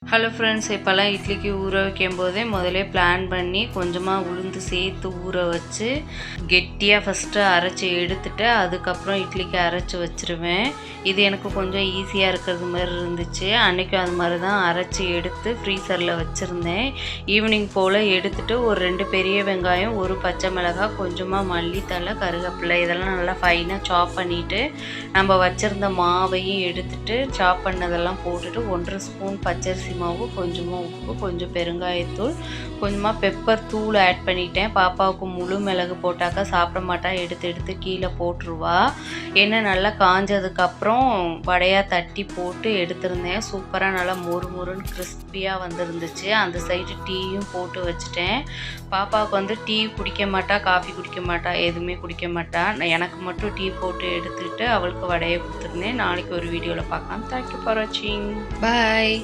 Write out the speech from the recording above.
Hello friends, இப்போல்லாம் இட்லிக்கு ஊற வைக்கும்போதே முதலே பிளான் பண்ணி கொஞ்சமாக உளுந்து சேர்த்து ஊற வச்சு கெட்டியாக ஃபஸ்ட்டு அரைச்சி எடுத்துட்டு அதுக்கப்புறம் இட்லிக்கு அரைச்சி வச்சுருவேன். இது எனக்கு கொஞ்சம் ஈஸியாக இருக்கிறது மாதிரி இருந்துச்சு. அன்றைக்கும் அது மாதிரி தான் அரைச்சி எடுத்து ஃப்ரீசரில் வச்சுருந்தேன். ஈவினிங் போல் எடுத்துகிட்டு ஒரு 2 பெரிய வெங்காயம், ஒரு பச்சை மிளகாய், கொஞ்சமாக மல்லித்தழை, கருவேப்பிலை இதெல்லாம் நல்லா ஃபைனாக சாப் பண்ணிவிட்டு நம்ம வச்சுருந்த மாவையும் எடுத்துகிட்டு சாப் பண்ணதெல்லாம் போட்டுட்டு 1.5 ஸ்பூன் பச்சரிசி மாவு, கொஞ்சமாக உப்பு, கொஞ்சம் பெருங்காயத்தூள், கொஞ்சமாக பெப்பர் தூள் ஆட் பண்ணிட்டேன். பாப்பாவுக்கு முழு மிளகு போட்டாக்கா சாப்பிட மாட்டா, எடுத்து எடுத்து கீழே போட்டுருவா. எண்ணெய் நல்லா காஞ்சதுக்கப்புறம் வடையாக தட்டி போட்டு எடுத்திருந்தேன். சூப்பராக நல்லா மொறு மொறுன்னு கிறிஸ்பியாக வந்துருந்துச்சு. அந்த சைடு டீயும் போட்டு வச்சுட்டேன். பாப்பாவுக்கு வந்து டீ குடிக்க மாட்டா, காஃபி குடிக்க மாட்டா, எதுவுமே குடிக்க மாட்டா. எனக்கு மட்டும் டீ போட்டு எடுத்துக்கிட்டு அவளுக்கு வடையை கொடுத்துருந்தேன். நாளைக்கு ஒரு வீடியோவில் பார்க்கலாம். தேங்க்யூ ஃபார் வாட்சிங். பாய்.